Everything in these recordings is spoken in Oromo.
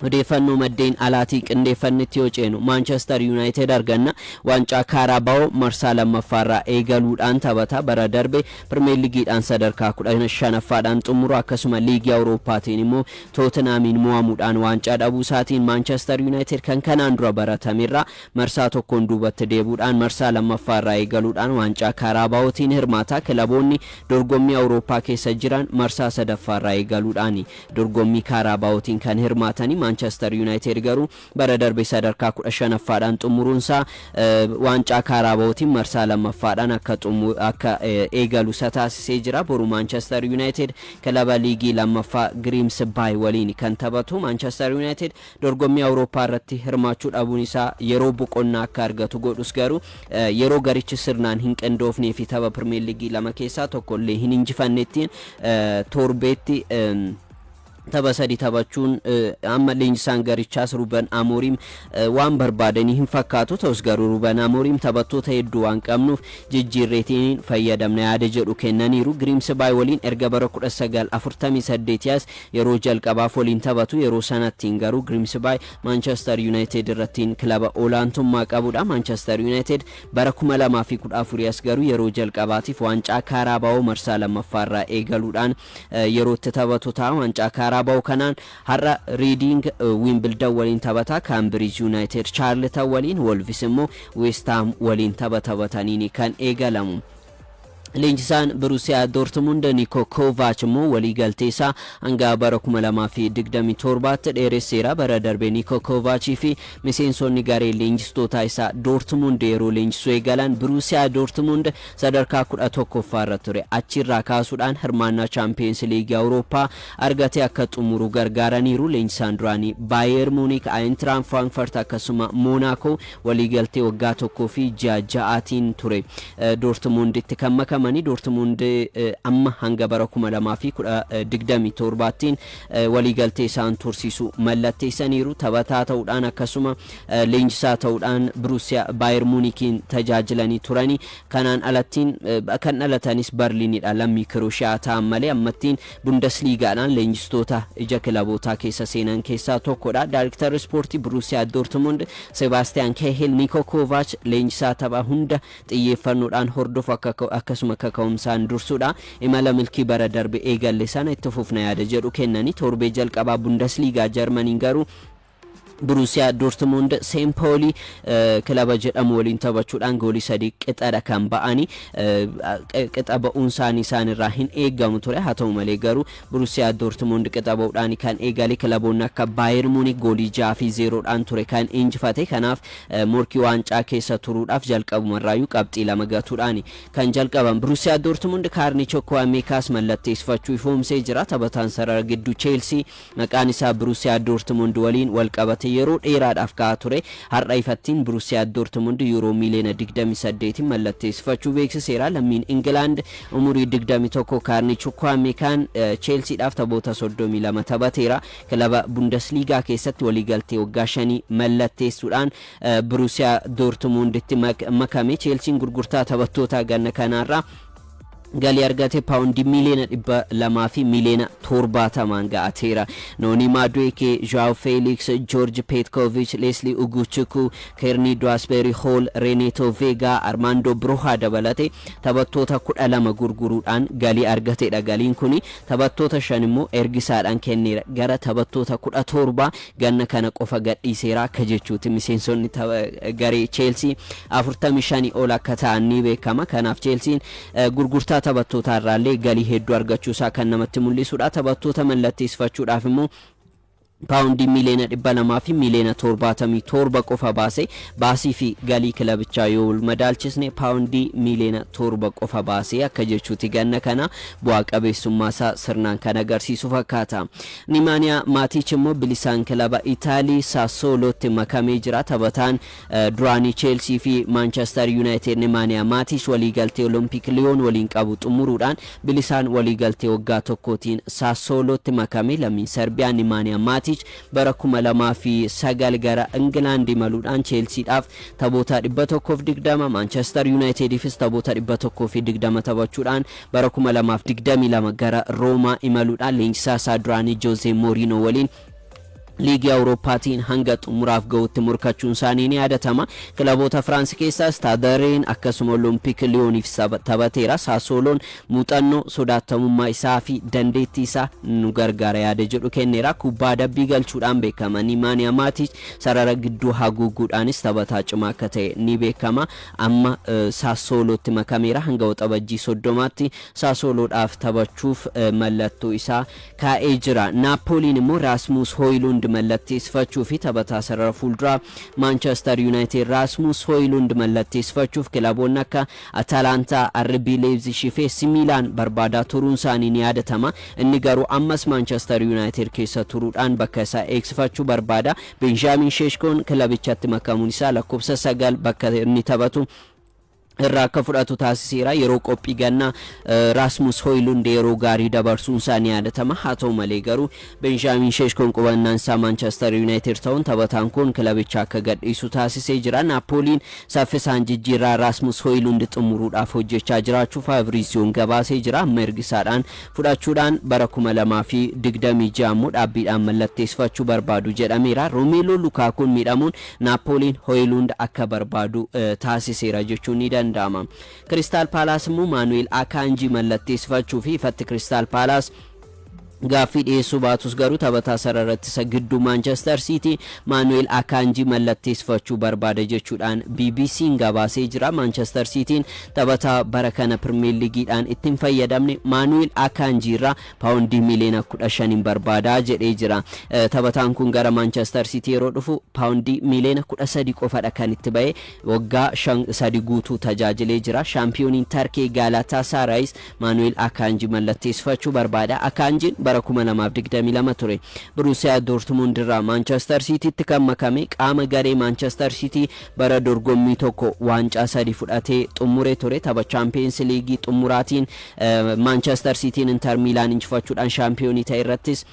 odeeffannoo maddeen alaatii qindeeffannetti yoo ceenu Manchester United arganna waancaa Carabao marsaa lammaffaarraa eegaluudhaan taphata bara darbe Premier Leagueedhaan sadarkaa 15ffaadhaan xumuru akkasuma liigii Awurooppaatiin immoo Tottenhamiin mo'amuudhaan waancaa dhabuu isaatiin Manchester United kan kanaan dura baratamerraa marsaa tokkoon duubatti deebuudhaan marsaa lammaffaarraa eegaluudhaan waancaa Carabaotiin hirmaata kilaboonni dorgommii Awurooppaa keessa jiran marsaa sadaffaarraa eegaluudhaan dorgommii Carabaotiin kan hirmaatanii Manchester United garuu bara darbe sadarkaa 15ffaadhaan xumuruunsa waancaa Carabaotiin marsaa lammaffaadhaan akka eegalu taasisee jira. Boru Manchester United kilaba liigii lammaffaa Grimsby waliin kan taphatu Manchester United dorgommii Awurooppaa irratti hirmaachuu dhabuun isaa yeroo boqonnaa akka argatu godhus garuu yeroo garichi sirnaan hin qindoofnee fi tapha Premier League lama keessaa tokkollee hin injifannettiin torbeetti tapha sadii taphachuun amma leenjisaan garichaas Ruben Amorim waan barbaadanii hin fakkaatu ta'us garuu Ruben Amorim taphattoota hedduu waan qabnuuf jijjiirreetiin fayyadamna yaada jedhu kennaniiru. Grimsby waliin erga bara 1948 yeroo jalqabaaf waliin taphatu yeroo sanattiin garuu Grimsby Manchester United irrattiin kilaba olaantummaa qabudha. Manchester United bara 2014 garuu yeroo jalqabaatiif waancaa Carabao marsaa lammaffaarraa eegaluudhaan yeroo itti taphatu ta'a. waancaa Carabao kanaan har'a Reading Wimbledon waliin taphata, Cambridge United Charlton waliin, Wolves immoo West Ham waliin taphatanii kan eegalamu. Leenjisaan Borussia Dortmund Niko Kovac immoo waliigalteesaa hanga bara 2027 dheeresseera. bara darbe Niko Kovac fi miseensonni garee leenjistoota isaa Dortmund yeroo leenjisuu eegalan Borussia Dortmund sadarkaa 11ffaarra ture. achirraa kaasuudhaan hirmaannaa Champions League Awurooppaa argate akka xumuru gargaaraniiru. Leenjisaan duraanii Bayern Munich, Eintracht Frankfurt akkasuma Monaco waliigaltee waggaa tokkoo fi ja'aatiin ture. Dortmunditti kan mani Dortmund amma hanga bara 2027tiin waliigaltee isaan tursiisu mallatteessaniiru. taphataa ta'uudhaan akkasuma leenjisaa ta'uudhaan Borussia Bayern Munichiin tajaajilanii turani. kanaan alattiin kan dhalatanis Berliinidha. lammii Krooshiyaa ta'an malee ammattiin Bundesligaadhaan leenjistoota ija kilabootaa keessa seenan keessaa tokkodha. Daayirektarri ispoortii Borussia Dortmund Sebastian Kehl Niko Kovac leenjisaa tapha hunda xiyyeeffannoodhaan hordofu akkasuma kaka'umsaan dursuudha. imala milkii bara darbe eegalle sana itti fufna yaada jedhu kennanii torbee jalqabaa Bundesliga Jarmaniin garuu Borussia Dortmund St. Pauli kilaba jedhamu waliin taphachuudhaan goolii 3 qixadha kan ba'anii qixa ba'uun isaanirraa hin eegamu ture. haa ta'u malee garuu Borussia Dortmund qixa ba'uudhaan kan eegale kilaboonni akka Bayern Munich goolii 6-0dhaan ture kan injifate. kanaaf morkii waancaa keessa turuudhaaf jalqabumarraayyuu qabxii 2 gatuudhaan kan jalqaban. Borussia Dortmund kaarni Chukwuemekaas mallatteessifachuu ifoomsee jira. taphataan sarara gidduu Chelsea maqaan isaa Borussia Dortmund waliin wal qabate yeroo dheeraadhaaf ka'aa ture. har'a ifattiin Borussia Dortmund euro miliyoona 28 mallatteessifachuu beeksiseera. lammiin England umurii 21 kaarni Chukwuemekaan Chelseadhaaf taphoota 32 taphateera. kilaba Bundesliga keessatti waliigaltee waggaa 5 mallatteessuudhaan Borussia Dortmunditti makame. Chelsea gurgurtaa taphattoota ganna kanaarraa galii argate paawundi miliyoona 200 fi miliyoona 70 ga'ateera. Noni Madueke, Joao Felix, George Petkovic, Leslie Uguchuku, Kearney Dewsbury Hall, Renato Vega, Armando Broja dabalate taphattoota 12 gurguruudhaan galii argateedha. galiin kuni taphattoota 5 immoo ergisaadhaan kenneera. gara taphattoota 17 ganna kana qofa gadhiiseera akka jechuuti. miseensonni garee Chelsea 45 ol akka ta'an ni beekama. kanaaf Chelsea gurgurtaa taphattoota irraallee galii hedduu argachuu isaa kan namatti mul'isudha. taphattoota mallatteessifachuudhaaf immoo paawundi miliyoona 200 fi miliyoona 77 qofa baase. baasii fi galii kilabichaa yoo madaalchisne paawundi miliyoona 7 qofa baase akka jechuuti. ganna kana bu'aa qabeessummaa isaa sirnaan kan agarsiisu fakkaata. Nemanja Matic immoo bilisaan kilaba Itaalii Sassuolootti makamee jira. taphataan duraanii Chelsea fi Manchester United Nemanja Matic waliigaltee Olympic Lyon waliin qabu xumuruudhaan bilisaan waliigaltee waggaa tokkootiin Sassuolootti makame. lammii Serbiyaa Nemanja Matic bara 2009 gara England imaluudhaan Chelseadhaaf taphoota 120 Manchester Unitedifis taphoota 120 taphachuudhaan bara 2022 gara Roma imaluudhaan leenjisaa isaa duraanii Jose Mourinho waliin liigii Awurooppaatiin hanga xumuraaf ga'utti murkachuun isaanii ni yaadatama. Kilaboota Firaans keessaa Stade Rennes akkasuma Olympique Lyoniif taphateera. Sassuoloon muuxannoo sodaatamummaa isaa fi dandeettii isaa nu gargaara yaada jedhu kenneera. Kubbaa dabbii galchuudhaan beekama. Nemanja Matic sarara gidduu haguuguudhaanis taphataa cimaa akka ta'e ni beekama. Amma Sassuolootti makameera hanga waxabajjii 30tti Sassuoloodhaaf taphachuuf mallattoo isaa kaa'ee jira. Naapoliin immoo Rasmus Højlund mallatteessifachuu fi taphataa sarara fuulduraa Manchester United Rasmus Højlund mallatteessifachuuf kilaboonni akka Atalanta, RB Leipzig fi AC Milan barbaadaa turuun isaanii ni yaadatama. Inni garuu ammas Manchester United keessa turuudhaan bakka isaa eegsifachuu barbaada. Benjamin Sheshkoon kilabichatti makamuun isaa lakkoofsa 9 bakka inni taphatu irraa akka fudhatu taasiseera. Yeroo qophii ganna Rasmus Højlund yeroo gaarii dabarsuun isaanii yaadatama. Haa ta'u malee garuu Benjamin Sheshkoon qubannaan isaa Manchester United ta'uun taphataan kun kilabicha akka gadhiisu taasisee jira. Naapoliin saffisaan jijjiirraa Rasmus Højlund xumuruudhaaf hojjechaa jiraachuu Fabrizioon gabaasee jira. Amma ergisaadhaan fudhachuudhaan bara 2026 ammoo dhaabbiidhaan mallatteessifachuu barbaadu jedhameera. Romelu Lukakuun miidhamuun Naapoliin Højlund akka barbaadu taasiseera jechuun ni danda'ama. Crystal Palace mu Manuel Akanji mallatteessifachuu fi ifatti Crystal Palace gaaffii dhiyeessuu baatus garuu taphataa sararratti isa gidduu Manchester City Manuel Akanji mallatteessifachuu barbaada jechuudhaan BBC'n gabaasee jira. Manchester City'n taphataa bara kana Premier League'dhaan ittiin fayyadamne Manuel Akanji irraa paawundii miliyoona 15 barbaada jedhee jira. Taphataan kun gara Manchester City yeroo dhufu paawundii miliyoona 13 qofadha kan itti ba'e waggaa 3 guutuu tajaajilee jira. Shaampiyooniin Turkey Galatasaray Manuel Akanji mallatteessifachuu barbaada. Akanjiin bara 2022 ture Borussia Dortmund irraa Manchester Citytti kan makame qaama garee Manchester City bara dorgommii tokko waancaa 3 fudhatee xumure ture. Tapha Champions League xumuraatiin Manchester City Inter Milan injifachuudhaan shaampiyoonii ta'e irrattis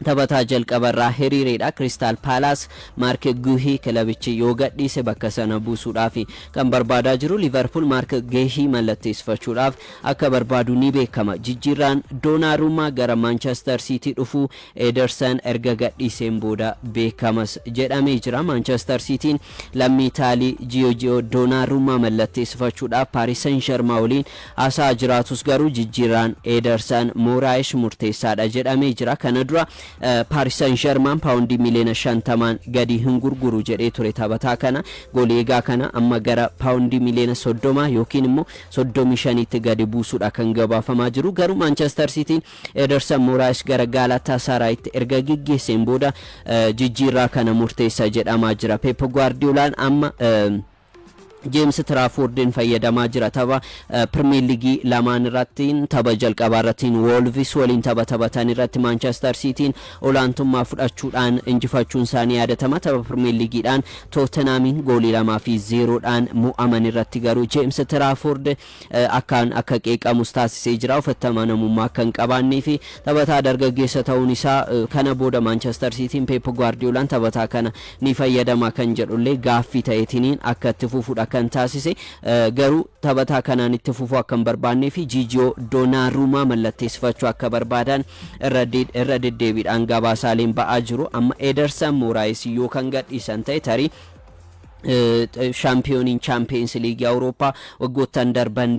taphataa jalqabarraa hiriireedha. Crystal Palace Mark Guehi kilabichi yoo gadhiise bakka sana buusuudhaaf kan barbaadaa jiru. Liverpool Mark Guehi mallatteessifachuudhaaf akka barbaadu ni beekama. Jijjiirraan Donnarumma gara Manchester City dhufu Ederson erga gadhiiseen booda beekamas jedhamee jira. Manchester City'n lammii Itaalii Gio Donnarumma mallatteessifachuudhaaf Paris Saint-Germain waliin haasaa jiraatus garuu jijjiirraan Ederson Moraes murteessaadha jedhamee jira. Kana dura Paris Saint-Germain paundi miliyoona 50 gadi hin gurguru jedhee ture taphataa kana. Goleegaa kana amma gara paundi miliyoona 30 yookiin immoo 35tti gadi buusuudha kan gabaafamaa jiru. Garuu Manchester City Ederson Moraes gara Galatasaraytti erga gaggeesseen booda jijjiirraa kana murteessa jedhamaa jira. Pep Guardiolaan amma James Traffordin fayyadamaa jira. Tapha Premier League lamaan irratti tapha jalqabaa irratti Wolves waliin taphatan irratti Manchester City'n olaantummaa fudhachuudhaan injifachuun isaanii yaadatama. Tapha Premier League'dhaan Tottenhamin goolii 2-0dhaan mo'aman irratti garuu James Trafford akka qeeqamus taasisee jira. Uffatamummaa kan qabaannee fi taphataa dargaggeessa ta'uun isaa kana booda Manchester City'n Pep Guardiolaan taphataa kana ni fayyadama kan jedhullee gaaffii ta'eetiin akka itti fufuudha kan taasise. Garuu taphataa kanaan itti fufuu akka hin barbaannee fi Gio Donnarumma mallatteessifachuu akka barbaadan irra deddeebiidhaan gabaasaaleen ba'aa jiru. Amma Ederson Moraes yoo kan gadhiisan ta'e tarii shaampiyooniin Champions League Awurooppaa waggoottan darban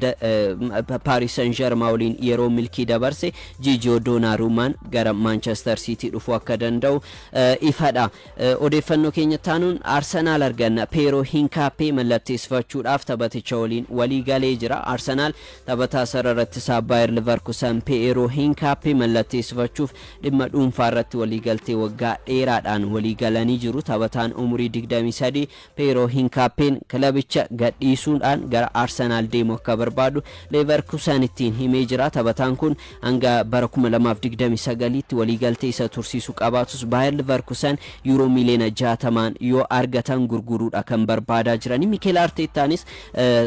Paris Saint-Germain waliin yeroo milkii dabarse Gio Donnarummaan gara Manchester City dhufuu akka danda'u ifadha. Odeeffannoo keenya taanuun Arsenal arganna. Pero Hincapié mallatteessifachuudhaaf taphaticha waliin walii galee jira. Arsenal taphataa sararratti isaa Bayer Leverkusen Pero Hincapié mallatteessifachuuf dhimma dhuunfaa irratti walii galtee waggaa dheeraadhaan walii galanii jiru. Taphataan umurii 23 Pero Hincapién kilabicha gadhiisuudhaan gara Arsenal deemuu akka barbaadu Leverkusen ittiin himee jira. Taphataan kun hanga bara 2029tti waliigaltee isa tursiisuu qabaatus Bayer Leverkusen euro miliyoona 60 yoo argatan gurguruudha kan barbaadaa jirani. Mikel Artetaanis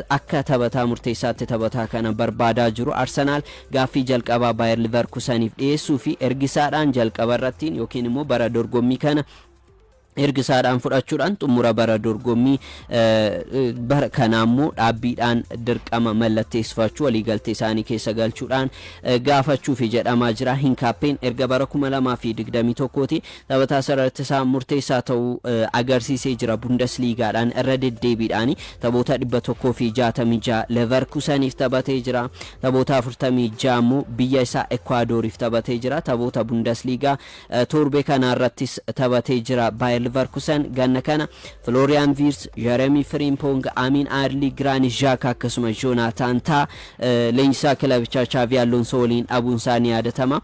akka taphataa murteessaatti taphataa kana barbaadaa jiru. Arsenal gaaffii jalqabaa Bayer Leverkuseniif dhiyeessuu fi ergisaadhaan jalqaba irratti yookiin immoo bara dorgommii kana ergisaadhaan fudhachuudhaan xumura bara dorgommii bara kanaammoo dhaabbiidhaan dirqama mallatteessifachuu waliigaltee isaanii keessa galchuudhaan gaafachuuf jedhamaa jira. Hinkaappeen erga bara 2021 taphataa sarartisaa murteessaa ta'uu agarsiisee jira. Bundesliigaadhaan irra deddeebiidhaan taphoota 166 Leverkuseniif taphatee jira. Taphoota 46 immoo biyya isaa Ekwaadoriif taphatee jira. Taphoota Bundesliigaa torbee kanarrattis taphatee jira. Leverkusen ganna kana Florian Wirtz, Jeremy Frimpong, Amin Adli, Granit Xhaka akkasuma Jonathan Tah leenjisaa kilabichaa Xavi Alonso waliin dhabuun isaanii yaadatama.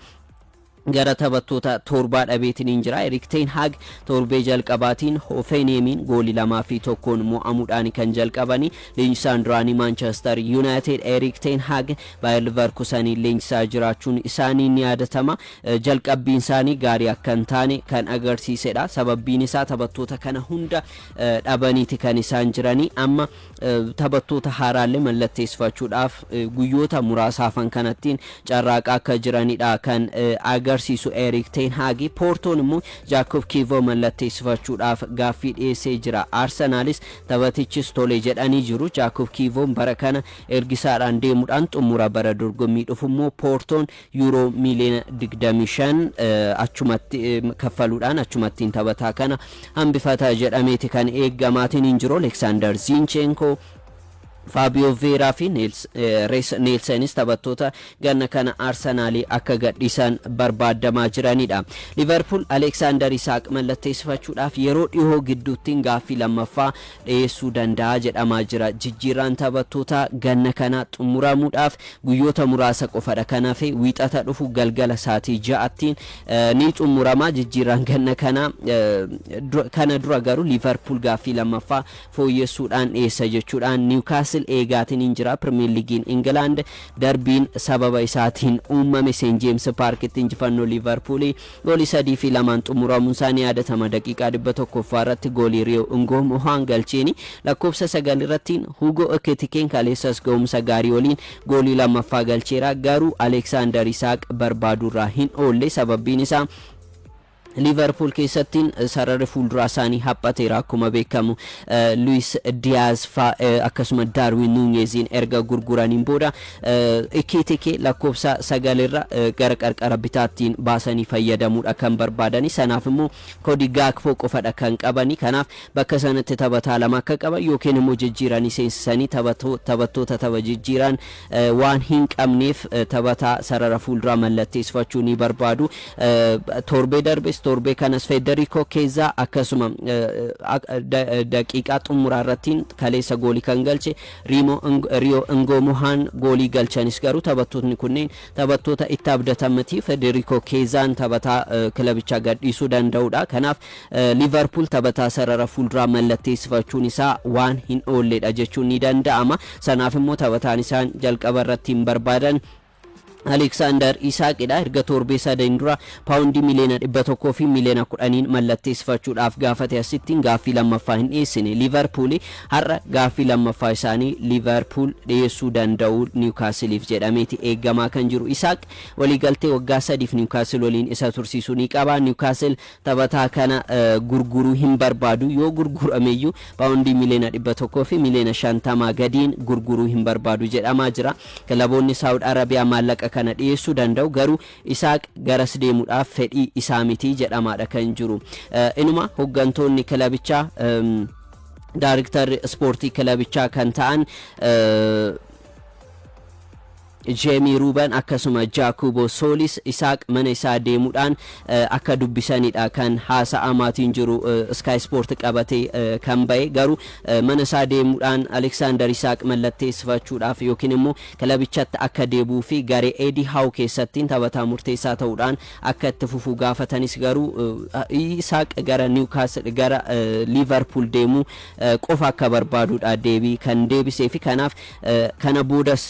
gara taphattoota torbaa dhabeetiin jira. Erik ten Hag torbee jalqabaatiin Hoffenheimiin goolii 2-1 mo'amuudhaan kan jalqabani. Leenjisaan duraanii Manchester United Erik ten Hag Bayer Leverkusen leenjisaa jiraachuun isaanii ni yaadatama. Jalqabbiin isaanii gaarii akka hin taane kan agarsiisedha. Sababbiin isaa taphattoota kana hunda dhabaniiti kan isaan jiranii. Amma taphattoota haaraallee mallatteessifachuudhaaf guyyoota muraasaafan kanattiin carraaqaa akka jiranidha kan agarsiisu Erik ten Hag. Portoon immoo Jakob Kivo mallatteessifachuudhaaf gaaffii dhiyeessee jira. Arsenaalis taphatichis tole jedhanii jiru. Jakob Kivo bara kana ergisaadhaan deemuudhaan xumura bara dorgommii dhufu immoo Portoon euro miliyoona 25 achumatti kaffaluudhaan achumattiin taphataa kana hambifata jedhameeti kan eeggamaatiin jiru. Alexander Zinchenko, Fabio Vera fi Neelsenis taphattoota ganna kana Arsenaalii akka gadhiisan barbaadamaa jiranidha. Liverpool Alexander Isak mallatteessifachuudhaaf yeroo dhihoo gidduutti gaaffii lammaffaa dhiyeessuu danda'a jedhamaa jira. Jijjiirraan taphattoota ganna kana xumuramuudhaaf guyyoota muraasa qofadha. Kanaaf wiixata dhufu galgala saatii 6tiin ni xumurama. Jijjiirraan ganna kana dura garuu Liverpool gaaffii lammaffaa fooyyessuudhaan dhiyeessa jechuudhaan Newcastle eegaatiin injira. Premier League England darbiin sababa isaatiin uumame St James Park itti injifannoo Liverpool goolii 3-2 xumuramuun isaanii yaadatama. Daqiiqaa 100 irratti goolii Rio Ngomohan galcheeni. Lakkoofsa 9 irratti Hugo Ekitike kaleessas ga'umsa gaarii waliin goolii lammaffaa galcheera. Garuu Alexander Isak barbaadurraa hin oolle. Sababbiin isaa Liverpool keessattiin sarara fuulduraa isaanii haphateera. Akkuma beekamu Luis Diaz akkasuma Darwin Nunezin erga gurguraniin booda Ekitike lakkoofsa 9 irra gara qarqara bitaattiin baasanii fayyadamuudha kan barbaadani. Sanaaf immoo Cody Gakpo qofadha kan qabani. Kanaaf bakka sanatti taphataa lama akka qaban yookiin immoo jijjiiranii seensisanii taphattoota tapha jijjiiran waan hin qabneef taphataa sarara fuulduraa mallatteessifachuu ni barbaadu. Torbee darbes torbee kanas Federico Chiesa akkasuma daqiiqaa xumuraa irratti kaleessa goolii kan galche Rio Ngomohan goolii galchanis garuu taphattoonni kunneen taphattoota itti abdatamaniif Federico Chiesaan taphataa kilabichaa gadhiisuu danda'udha. Kanaaf Liverpool taphataa sarara fuulduraa mallatteessifachuun isaa waan hin oolledha jechuun ni danda'ama. Sanaaf immoo taphataan isaan jalqaba irratti hin barbaadan Alexander Isak erga torbee sadeen dura paawundii miliyoona 100 fi miliyoona 10 mallatteessifachuudhaaf gaafate asittiin gaaffii lammaffaa hin dhiyeessine. Liverpool har'a gaaffii lammaffaa isaanii Liverpool dhiyeessuu danda'u Newcastleif jedhameeti eeggamaa kan jiru. Isak waliigaltee waggaa 3f Newcastle waliin isa tursiisuu ni qaba. Newcastle taphataa kana gurguruu hin barbaadu. Yoo gurgurameeyyuu paawundii miliyoona 100 fi miliyoona 50 gadiin gurguruu hin barbaadu jedhamaa jira. Kilaboonni Saudi Arabiyaa maallaqa kana dhiyeessuu danda'u. Garuu Isak garas deemuudhaaf fedhii isaa miti jedhamaadha kan jiru. Inuma hoggantoonni kilabichaa Director Sportii kilabichaa kan ta'an Jamie Ruben akkasuma Jacobo Solis Isak mana isaa deemuudhaan akka dubbisanidha kan haasa'amaatiin jiru. Sky Sport qabatee kan bahe garuu mana isaa deemuudhaan Alexander Isak mallatteessifachuudhaaf yookiin immoo kilabichatti akka deebuu fi garee Eddie Howe keessattiin taphataa murteessaa ta'uudhaan akka itti fufuu gaafatanis garuu Isak gara Newcastle gara Liverpool deemuu qofa akka barbaadudha deebii kan deebisee fi kanaaf kana boodas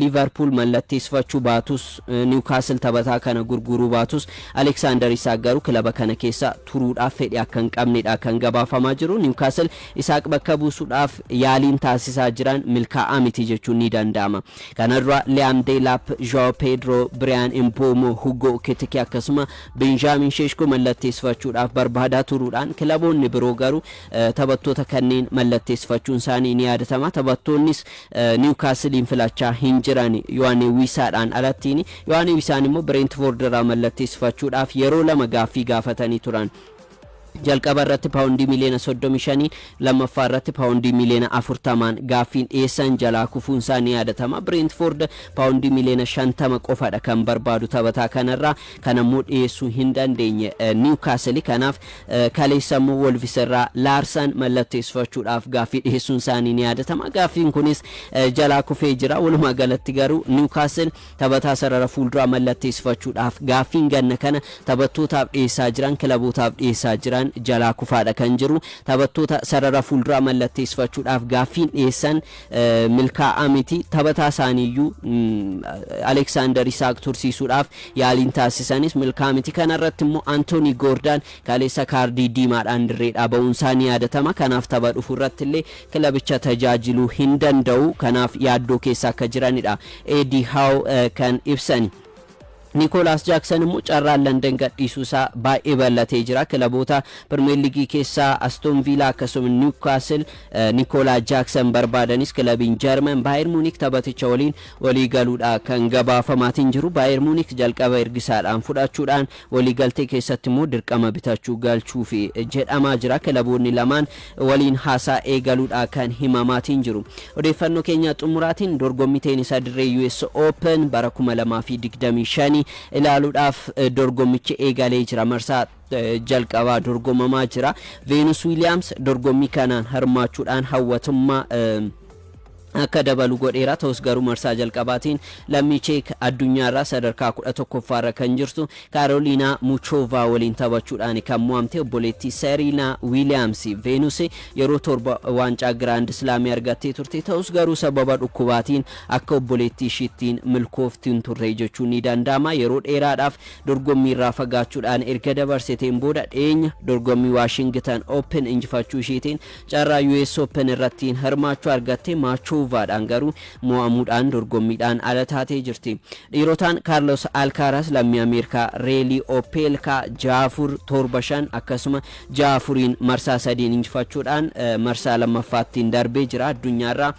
liverpool mallatteessifachuu baatus newcastle taphataa kana gurguruu baatus alexander isak garuu kilaba kana keessa turuudhaaf fedhii akka hin qabnedha kan gabaafamaa jiru newcastle isak bakka buusuudhaaf yaaliin taasisaa jiran milkaa'aa miti jechuun ni danda'ama kanarra Liam Delap Joao Pedro Brian Mbeumo Hugo Ekitike akkasuma Benjamin Sheshko mallatteessifachuudhaaf barbaadaa turuudhaan kilaboonni biroo garuu taphattoota kanneen mallatteessifachuun isaanii ni yaadatama taphattoonnis Newcastle filachaa hin jiran Yohane Wisaadhaan alattiin Yohane Wisaan immoo Brentford irraa mallatteessifachuudhaaf yeroo lama gaaffii gaafatanii turan jalqaba irratti paawundi miliyoona 35 lammaffaa irratti paawundi miliyoona 40 gaaffiin dhiyeessan jalaa kufuun isaanii yaadatama Brentford paawundi miliyoona 50 qofaadha kan barbaadu taphataa kanarraa kanammoo dhiyeessuu hin dandeenye Newcastle kanaaf kaleessammoo Wolves irraa Larsen mallatteessifachuudhaaf gaaffii dhiyeessuun isaanii ni yaadatama gaaffiin kunis jalaa kufee jira walumaa galatti garuu Newcastle taphataa sarara fuulduraa mallatteessifachuudhaaf gaaffiin ganna kana taphattootaaf dhiyeessaa jiran kilabootaaf dhiyeessaa jiran jalaa kufaadha kan jiru taphattoota sarara fuulduraa mallatteessifachuudhaaf gaaffiin dhiyeessan milkaa'aa miti taphataa isaaniiyyuu Alexander Isak tursiisuudhaaf yaaliin taasisanis milkaa'aa miti kanarratti immoo Anthony Gordon kaleessa kaardii diimaadhaan dirreedhaa ba'uun isaanii yaadatama kanaaf tapha dhufu irratti illee kilabicha tajaajiluu hin danda'u kanaaf yaaddoo keessa akka jiranidha Eddie Howe kan ibsani Nicholas Jackson immoo carraan London gadhiisuusaa baay'ee bal'atee jira kilaboota Premier League keessaa Aston Villa akkasuma Newcastle Nicholas Jackson barbaadanis kilabiin German Bayern Munich taphaticha waliin walii galuudha kan gabaafamaatiin jiru Bayern Munich jalqaba ergisaadhaan fudhachuudhaan walii galtee keessatti immoo dirqama bitachuu galchuuf jedhamaa jira kilaboonni lamaan waliin haasaa eegaluudha kan himamaatiin jiru odeeffannoo keenya xumuraatiin dorgommii teenisa dirree US Open bara 2025 ilaaluudhaaf dorgommichi eegalee jira marsaa jalqabaa dorgomamaa jira Venus Williams dorgommii kanaan hirmaachuudhaan hawwatummaa akka dabalu godheera ta'us garuu marsaa jalqabaatiin lammii Cheek addunyaarraa sadarkaa 11ffaarra kan jirtu Carolina Muchova waliin taphachuudhaan kan mo'amte obboleettii Serena Williams Venus yeroo torba waancaa Grand Slam argattee turte ta'us garuu sababa dhukkubaatiin akka obboleettii ishiittiin milkooftiin turre jechuun ni danda'ama yeroo dheeraadhaaf dorgommii irraa fagaachuudhaan erga dabarsiteen booda dhiyeenya dorgommii Washington Open injifachuu ishiitiin carraa US Open irratti hirmaachuu argatte Machovaadhaan garuu mo'amuudhaan dorgommiidhaan ala taatee jirti dhiirotaan Carlos Alcaraz lammii Ameerikaa Reeli Opelka 6-4 akkasuma 6-4 marsaa 3 injifachuudhaan marsaa lammaffaattiin darbee jira addunyaarraa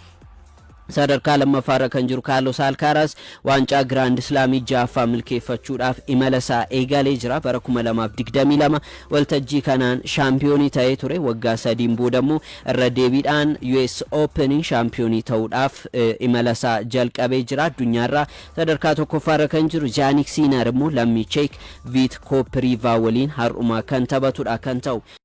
sadarkaa lammaffaarra kan jiru Carlos Alcaraz waancaa Grand Slam jaaffaa milkeeffachuudhaaf imalasaa eegalee jira bara 2022 waltajjii kanaan shaampiyoonii ta'ee ture waggaa 3 boodammoo irra deebiidhaan US Open shaampiyoonii ta'uudhaaf imalasaa jalqabee jira addunyaarraa sadarkaa tokkoffaarra kan jiru Jannik Sinner immoo lammii Cheek Vit Kopriva waliin har'uma kan taphatudha kan ta'u